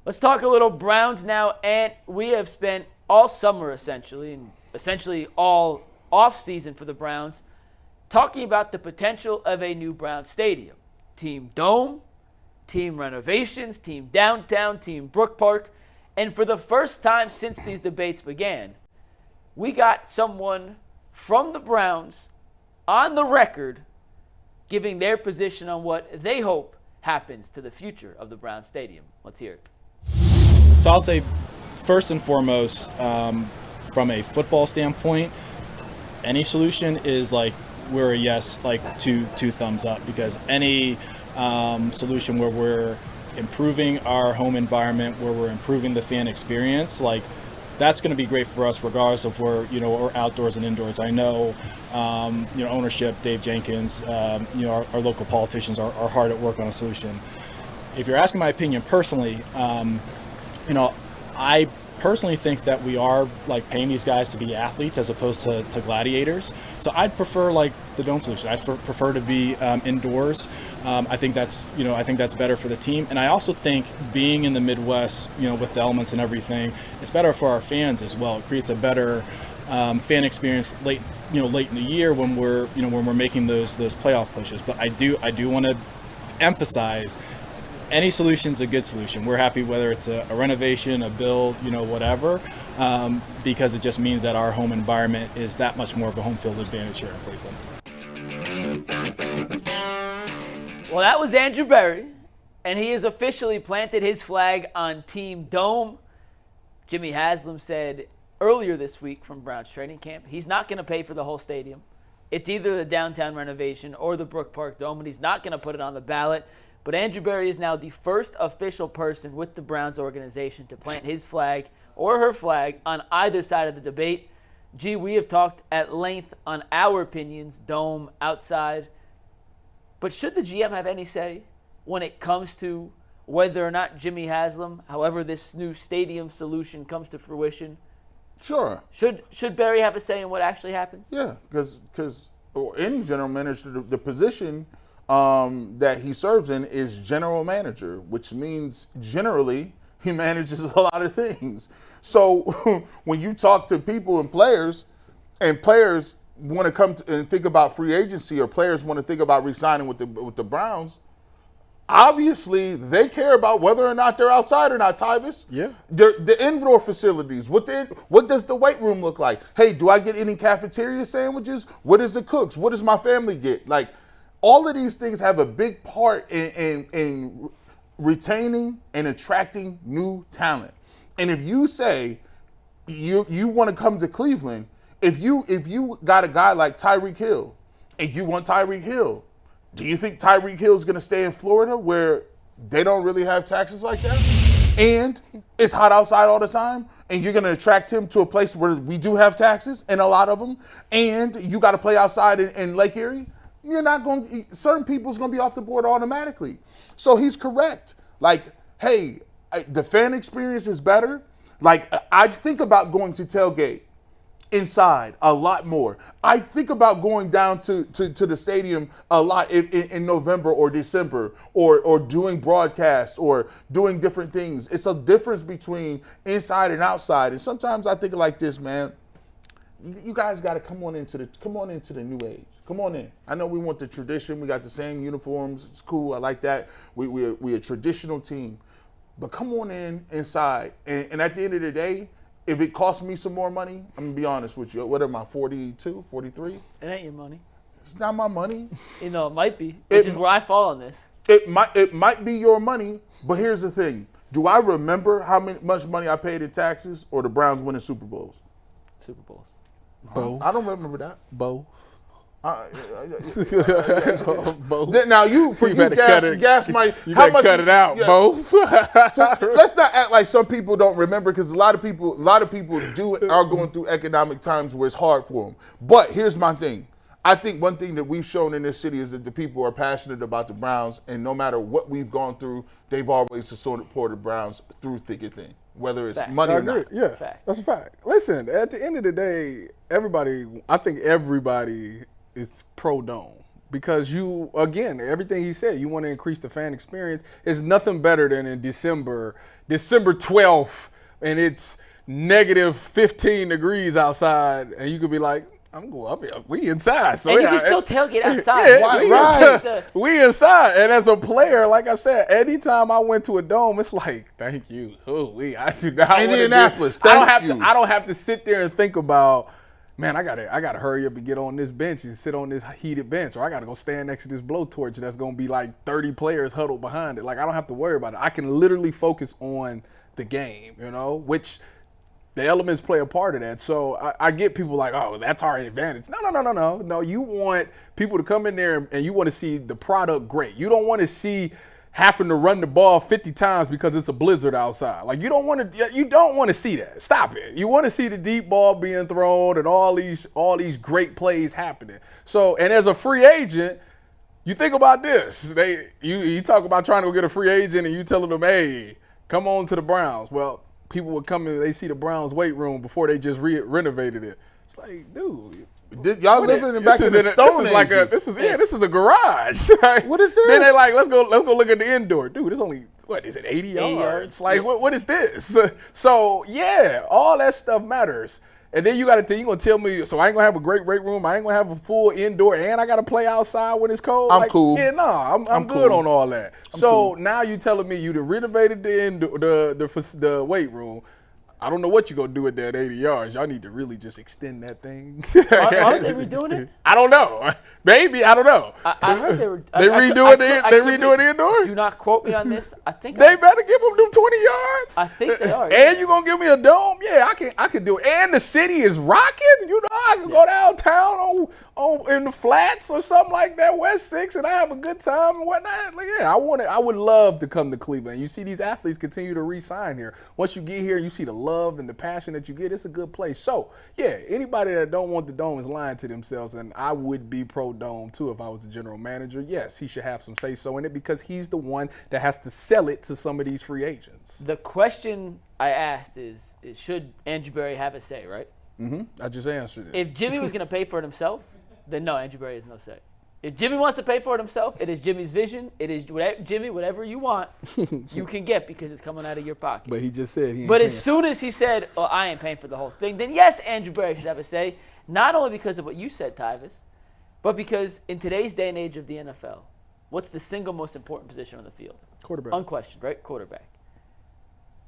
Let's talk a little Browns now, and we have spent all summer and essentially all off-season for the Browns talking about the potential of a new Browns stadium. Team dome, team renovations, team downtown, team Brook Park, and for the first time since these debates began, we got someone from the Browns on the record giving their position on what they hope happens to the future of the Browns stadium. Let's hear it. So I'll say, first and foremost, from a football standpoint, any solution is like we're a yes, like two thumbs up, because any solution where we're improving our home environment, where we're improving the fan experience, like that's going to be great for us, regardless of where we're outdoors and indoors. I know, ownership, Dave Jenkins, our local politicians are hard at work on a solution. If you're asking my opinion personally, I personally think that we are like paying these guys to be athletes as opposed to gladiators. So I'd prefer like the dome solution. I'd prefer to be indoors. I think that's better for the team. And I also think being in the Midwest, with the elements and everything, it's better for our fans as well. It creates a better fan experience late in the year when we're making those playoff pushes. But I do want to emphasize, any solution's a good solution. We're happy whether it's a renovation, a build, whatever, because it just means that our home environment is that much more of a home field advantage here in Cleveland. Well, that was Andrew Berry, and he has officially planted his flag on Team Dome. Jimmy Haslam said earlier this week from Browns training camp, he's not going to pay for the whole stadium. It's either the downtown renovation or the Brook Park Dome, and he's not going to put it on the ballot. But Andrew Berry is now the first official person with the Browns organization to plant his flag or her flag on either side of the debate. Gee, we have talked at length on our opinions, dome, outside. But should the GM have any say when it comes to whether or not Jimmy Haslam, however this new stadium solution comes to fruition? Sure. Should Berry have a say in what actually happens? Yeah, because any general manager, the position that he serves in is general manager, which means generally he manages a lot of things. So when you talk to people and players want to come and think about free agency, or players want to think about re-signing with the Browns, obviously they care about whether or not they're outside or not, Tyvis. Yeah. The indoor facilities, what does the weight room look like? Hey, do I get any cafeteria sandwiches? What is the cooks? What does my family get? Like, all of these things have a big part in retaining and attracting new talent. And if you say you want to come to Cleveland, if you got a guy like Tyreek Hill and you want Tyreek Hill, do you think Tyreek Hill is going to stay in Florida where they don't really have taxes like that? And it's hot outside all the time, and you're going to attract him to a place where we do have taxes, and a lot of them, and you got to play outside in Lake Erie? You're not going – certain people's going to be off the board automatically. So he's correct. Like, hey, the fan experience is better. Like, I think about going to tailgate inside a lot more. I think about going down to the stadium a lot in November or December, or doing broadcasts or doing different things. It's a difference between inside and outside. And sometimes I think like this, man. You guys got to come on into the new age. Come on in. I know we want the tradition. We got the same uniforms. It's cool. I like that. We a traditional team. But come on inside. And at the end of the day, if it costs me some more money, I'm going to be honest with you. What am I, 42, 43? It ain't your money. It's not my money. It might be, which is where I fall on this. It might be your money, but here's the thing. Do I remember how much money I paid in taxes, or the Browns winning Super Bowls? Super Bowls. Both. I don't remember that. Both. Both. Now you gas my. You better cut it out, both. So let's not act like some people don't remember, because a lot of people are going through economic times where it's hard for them. But here's my thing. I think one thing that we've shown in this city is that the people are passionate about the Browns, and no matter what we've gone through, they've always supported the Browns through thick and thin, whether it's money or not. Yeah, Fact. That's a fact. Listen, at the end of the day, I think everybody is pro-dome. because you, again, everything he said, you want to increase the fan experience. There's nothing better than in December 12th, and it's negative 15 degrees outside, and you could be like, I'm going up here. We inside. So and yeah, you can still tailgate outside. Yeah, we inside. And as a player, like I said, anytime I went to a dome, it's like, thank you. I do not Indianapolis, I don't have to sit there and think about, man, I gotta hurry up and get on this bench and sit on this heated bench, or I gotta go stand next to this blowtorch that's gonna be like 30 players huddled behind it. Like, I don't have to worry about it. I can literally focus on the game, which the elements play a part of that. So I get people like, oh, that's our advantage. No. You want people to come in there and you want to see the product great. You don't want to see having to run the ball 50 times because it's a blizzard outside. Like, you don't want to see that. Stop it. You want to see the deep ball being thrown and all these great plays happening. So, and as a free agent, you think about this. You talk about trying to go get a free agent and you telling them, hey, come on to the Browns. Well, people would come in, they see the Browns weight room before they just renovated it. It's like, dude. Y'all living back in the Stone Ages. This is a garage. What is this? Then they like, let's go look at the indoor. Dude, it's only, what is it, 80 yards? Like, what is this? So, yeah, all that stuff matters. And then you going to tell me, so I ain't going to have a great weight room, I ain't going to have a full indoor, and I got to play outside when it's cold? I'm cool. Yeah, no, I'm good on all that. So now you telling me you renovated the weight room. I don't know what you're going to do with that 80 yards. Y'all need to really just extend that thing. Are they redoing it? I don't know. Maybe. I don't know. I heard they were. They redoing the indoor? Do not quote me on this. I think they better give them 20 yards. I think they are. And you going to give me a dome? Yeah, I can do it. And the city is rocking. I can go downtown in the flats or something like that, West 6, and I have a good time and whatnot. Like, yeah, I would love to come to Cleveland. You see these athletes continue to re-sign here. Once you get here, you see the love and the passion that you get. It's a good place. So, yeah, anybody that don't want the dome is lying to themselves, and I would be pro-dome, too, if I was the general manager. Yes, he should have some say-so in it because he's the one that has to sell it to some of these free agents. The question I asked is should Andrew Berry have a say, right? Mm-hmm. I just answered it. If Jimmy was going to pay for it himself, then no, Andrew Berry has no say. If Jimmy wants to pay for it himself, it is Jimmy's vision. It is Jimmy, whatever you want, you can get because it's coming out of your pocket. But he just said he ain't But paying. as soon as he said, "Oh, I ain't paying for the whole thing," then yes, Andrew Berry should have a say. Not only because of what you said, Tyvis, but because in today's day and age of the NFL, what's the single most important position on the field? Quarterback. Unquestioned, right? Quarterback.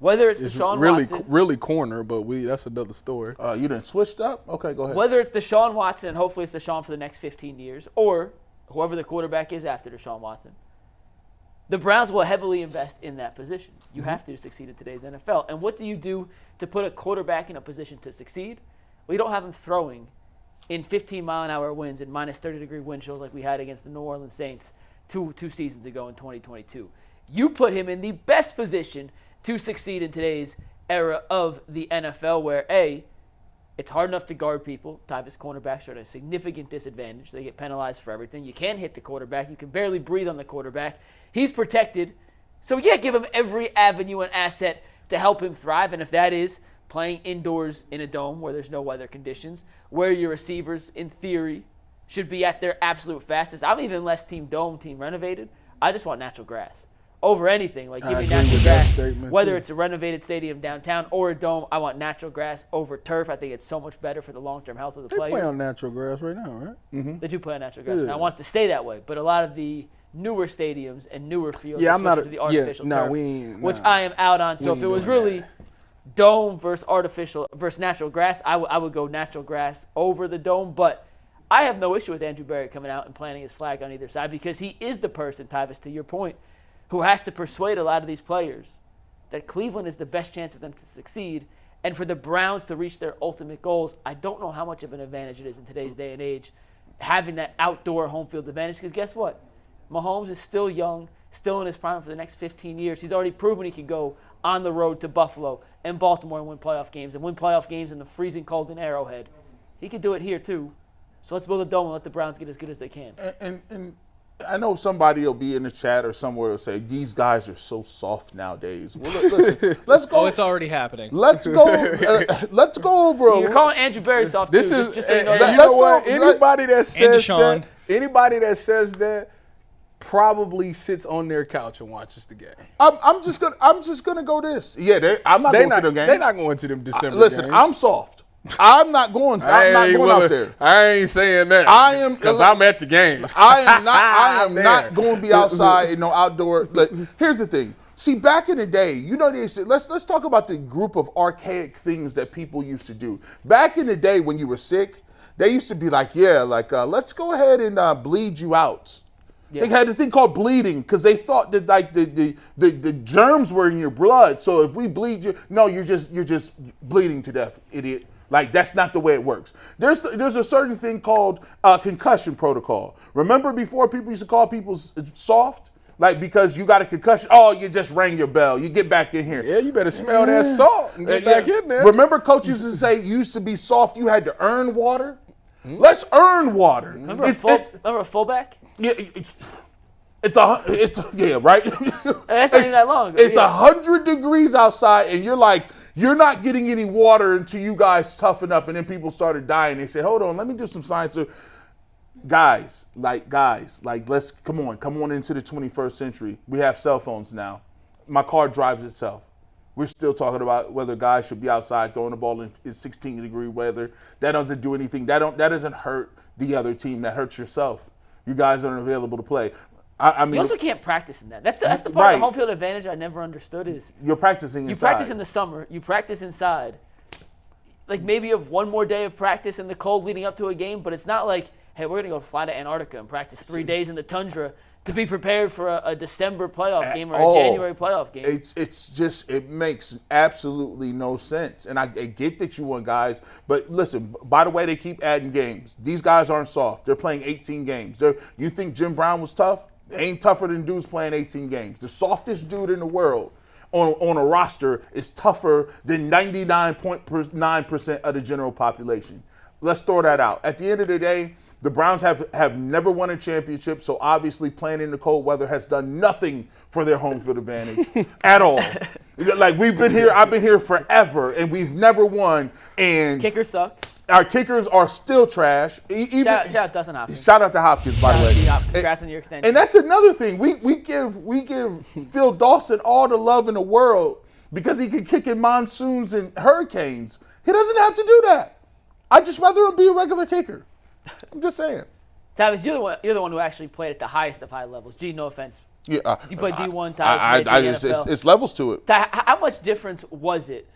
Whether it's Deshaun Watson. Really corner, but that's another story. You done switched up? Okay, go ahead. Whether it's Deshaun Watson, and hopefully it's Deshaun for the next 15 years, or whoever the quarterback is after Deshaun Watson, the Browns will heavily invest in that position. You have to succeed in today's NFL. And what do you do to put a quarterback in a position to succeed? Well, you don't have him throwing in 15-mile-an-hour winds and minus 30-degree wind chills like we had against the New Orleans Saints two seasons ago in 2022. You put him in the best position to succeed in today's era of the NFL where, A, it's hard enough to guard people. Tyvis cornerbacks are at a significant disadvantage. They get penalized for everything. You can't hit the quarterback. You can barely breathe on the quarterback. He's protected. So, yeah, give him every avenue and asset to help him thrive. And if that is playing indoors in a dome where there's no weather conditions, where your receivers, in theory, should be at their absolute fastest. I'm even less team dome, team renovated. I just want natural grass. Over anything, like give me natural grass, whether it's a renovated stadium downtown or a dome, I want natural grass over turf. I think it's so much better for the long-term health of the players. They play on natural grass right now, right? Mm-hmm. They do play on natural grass, and I want it to stay that way. But a lot of the newer stadiums and newer fields I'm not to the artificial turf, which I am out on. So if it was really dome versus artificial versus natural grass, I would go natural grass over the dome. But I have no issue with Andrew Berry coming out and planting his flag on either side because he is the person, Tyvis, to your point, who has to persuade a lot of these players that Cleveland is the best chance for them to succeed. And for the Browns to reach their ultimate goals, I don't know how much of an advantage it is in today's day and age, having that outdoor home field advantage. Because guess what? Mahomes is still young, still in his prime for the next 15 years. He's already proven he can go on the road to Buffalo and Baltimore and win playoff games in the freezing cold in Arrowhead. He could do it here too. So let's build a dome and let the Browns get as good as they can. And I know somebody will be in the chat or somewhere will say, these guys are so soft nowadays. Well, listen, let's go. Oh, it's already happening. Let's go over You're calling Andrew Berry soft This too, is just so you know you that. know what? Anybody that says Deshaun. Anybody that says that probably sits on their couch and watches the game. I'm just gonna go this. Yeah, I'm not going to the game. They're not going to them December Listen, games. I'm soft. I'm not going out there. I ain't saying that. I am because I'm at the games. I am not going to be outside in no outdoor. Like, here's the thing. See, back in the day, you know, let's talk about the group of archaic things that people used to do. Back in the day when you were sick, they used to be like, let's go ahead and bleed you out. Yeah. They had a thing called bleeding because they thought that like the germs were in your blood. So if we bleed you, no, you're just bleeding to death, idiot. Like, that's not the way it works. There's a certain thing called concussion protocol. Remember before people used to call people soft? Like, because you got a concussion, oh, you just rang your bell. You get back in here. Yeah, you better smell that salt and get back in there. Remember coaches used to say you used to be soft, you had to earn water? Mm-hmm. Let's earn water. Remember a fullback? Yeah, yeah, right? That's not even that long ago. It's 100 degrees outside, and you're not getting any water until you guys toughen up, and then people started dying. They said, hold on, let me do some science. Guys, let's come on into the 21st century. We have cell phones now. My car drives itself. We're still talking about whether guys should be outside throwing the ball in 16-degree weather. That doesn't do anything. That doesn't hurt the other team. That hurts yourself. You guys aren't available to play. I mean, you also can't practice in that. That's the part right. of the home field advantage I never understood is you're practicing inside. You practice in the summer. You practice inside. Like maybe you have one more day of practice in the cold leading up to a game, but it's not like, hey, we're going to go fly to Antarctica and practice 3 days in the tundra to be prepared for a December playoff game or a January playoff game. It makes absolutely no sense. And I get that you want guys, but listen, by the way, they keep adding games. These guys aren't soft. They're playing 18 games. You think Jim Brown was tough? They ain't tougher than dudes playing 18 games. The softest dude in the world on a roster is tougher than 99.9% of the general population. Let's throw that out. At the end of the day, the Browns have never won a championship, so obviously playing in the cold weather has done nothing for their home field advantage at all. Like I've been here forever, and we've never won. And kickers suck. Our kickers are still trash. Shout out Dustin Hopkins. Shout out to Hopkins, by the way. Congrats on your extension. And that's another thing. We give Phil Dawson all the love in the world because he can kick in monsoons and hurricanes. He doesn't have to do that. I'd just rather him be a regular kicker. I'm just saying. Tyvis, you're the one who actually played at the highest of high levels. Gee, no offense. Yeah, you played D1, Tyvis. It's levels to it. How much difference was it?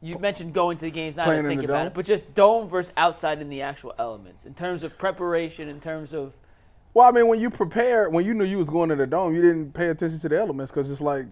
You mentioned going to the games, not even thinking about it, but just dome versus outside in the actual elements, in terms of preparation, in terms of. Well, I mean, when you knew you was going to the dome, you didn't pay attention to the elements because it's like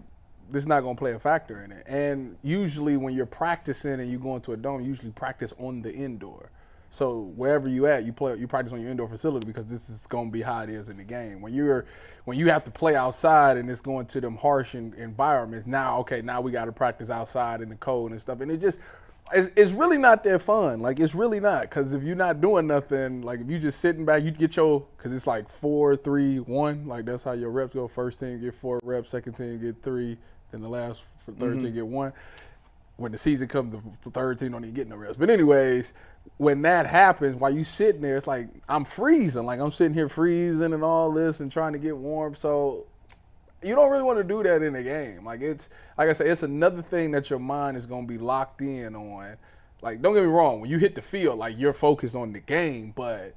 this is not going to play a factor in it. And usually, when you're practicing and you go into a dome, you usually practice on the indoor. So wherever you at, you practice on your indoor facility because this is going to be how it is in the game. When you have to play outside and it's going to them harsh environments, now we got to practice outside in the cold and stuff. And it's really not that fun. Like, it's really not, because if you're not doing nothing, like if you just sitting back, you get because it's like 4, 3, 1. Like that's how your reps go. First team get 4 reps, second team get 3, then the last third team get 1. When the season comes, the third team don't even get no reps. But anyways, when that happens, while you sitting there, it's like I'm freezing. Like I'm sitting here freezing and all this and trying to get warm. So you don't really want to do that in a game. Like I said, it's another thing that your mind is going to be locked in on. Like, don't get me wrong, when you hit the field, like you're focused on the game, but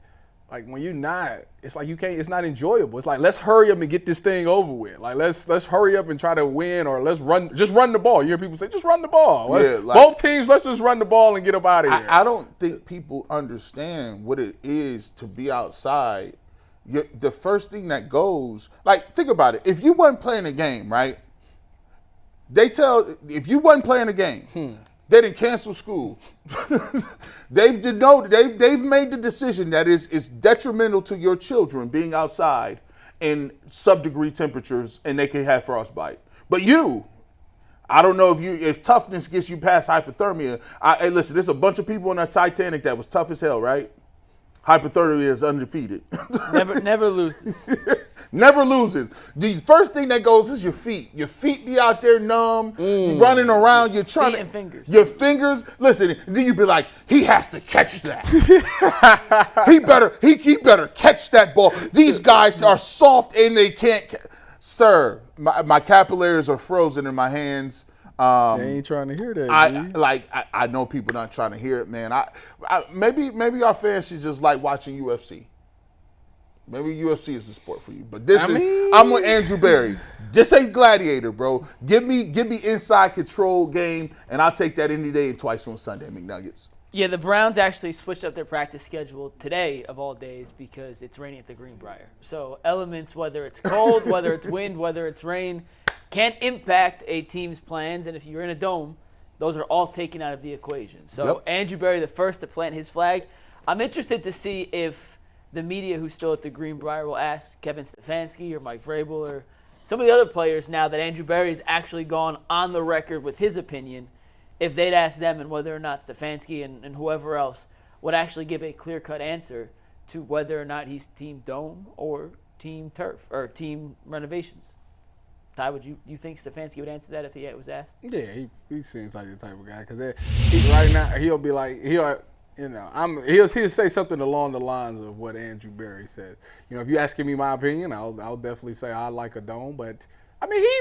like when you're not, it's like it's not enjoyable. It's like, let's hurry up and get this thing over with. Like let's hurry up and try to win, or let's just run the ball. You hear people say, just run the ball. Yeah, both teams, let's just run the ball and get up out of here. I don't think people understand what it is to be outside. The first thing that goes, like, think about it. If you wasn't playing a game, right? If you wasn't playing a game, they didn't cancel school. They've made the decision that it's detrimental to your children being outside in sub-degree temperatures and they can have frostbite. But I don't know if toughness gets you past hypothermia. Hey, listen, there's a bunch of people on that Titanic that was tough as hell, right? Hypothermia is undefeated. Never loses. Never loses. The first thing that goes is your feet. Your feet be out there numb, running around. You're trying Feet to. and fingers. Your fingers. Listen, then you be like, he has to catch that. he better catch that ball. These guys are soft and they can't. Sir, my capillaries are frozen in my hands. They ain't trying to hear that. I know people not trying to hear it, man. Maybe our fans should just like watching UFC. Maybe UFC is the sport for you. But I'm with Andrew Berry. This ain't Gladiator, bro. Give me inside control game, and I'll take that any day and twice on Sunday, McNuggets. Yeah, the Browns actually switched up their practice schedule today, of all days, because it's raining at the Greenbrier. So elements, whether it's cold, whether it's wind, whether it's rain, can't impact a team's plans. And if you're in a dome, those are all taken out of the equation. So Andrew Berry, the first to plant his flag. I'm interested to see if the media who's still at the Greenbrier will ask Kevin Stefanski or Mike Vrabel or some of the other players now that Andrew Berry's actually gone on the record with his opinion, if they'd ask them and whether or not Stefanski and whoever else would actually give a clear-cut answer to whether or not he's team dome or team turf or team renovations. Ty, would you think Stefanski would answer that if he was asked? Yeah, he seems like the type of guy because right now he'll be like he'll say something along the lines of what Andrew Berry says. You know, if you're asking me my opinion, I'll definitely say I like a dome, but. I mean, he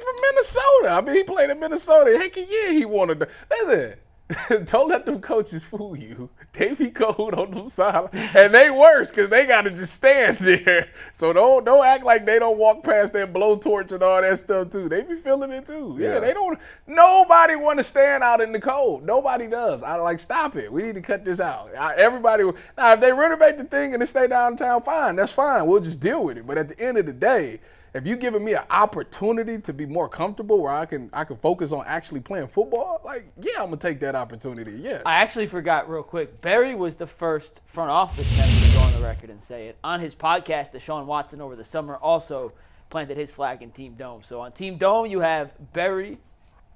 from Minnesota. I mean, he played in Minnesota. Heck yeah, he wanted to. Listen, don't let them coaches fool you. They be cold on them sidelines. And they worse because they got to just stand there. So don't act like they don't walk past that blowtorch and all that stuff, too. They be feeling it, too. Yeah, they don't. Nobody want to stand out in the cold. Nobody does. Stop it. We need to cut this out. Now, if they renovate the thing and it stay downtown, fine. That's fine. We'll just deal with it. But at the end of the day, if you're giving me an opportunity to be more comfortable where I can focus on actually playing football, I'm going to take that opportunity, yes. I actually forgot real quick. Berry was the first front office member to go on the record and say it. On his podcast, Deshaun Watson over the summer also planted his flag in Team Dome. So on Team Dome, you have Berry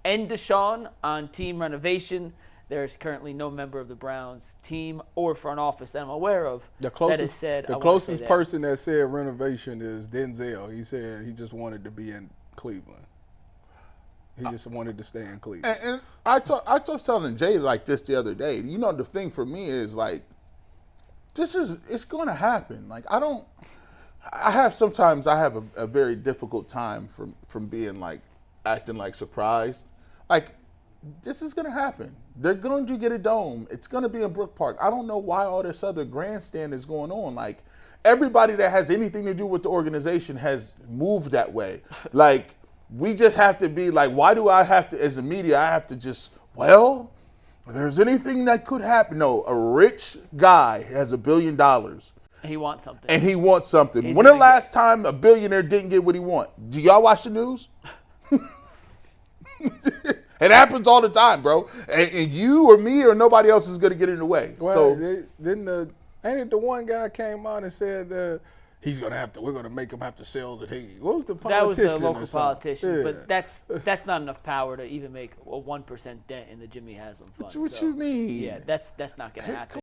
and Deshaun. On Team Renovation, there's currently no member of the Browns team or front office that I'm aware of that has said. The closest person that said renovation is Denzel. He said he just wanted to be in Cleveland. He just wanted to stay in Cleveland. And I was telling Jay like this the other day. You know, the thing for me is it's going to happen. Sometimes I have a very difficult time from being acting surprised. This is going to happen. They're going to get a dome. It's going to be in Brook Park. I don't know why all this other grandstand is going on. Everybody that has anything to do with the organization has moved that way. We just have to be why do I have to, as a media, I have to just, if there's anything that could happen. No, a rich guy has $1 billion. He wants something. And he wants something. When the last time a billionaire didn't get what he want? Do y'all watch the news? It happens all the time, bro. And you or me or nobody else is going to get in the way. Well, ain't it the one guy came out and said we're going to make him have to sell the team. What was the politician? That was the local politician, but that's not enough power to even make a 1% dent in the Jimmy Haslam fund. What you mean? Yeah, that's not going to happen.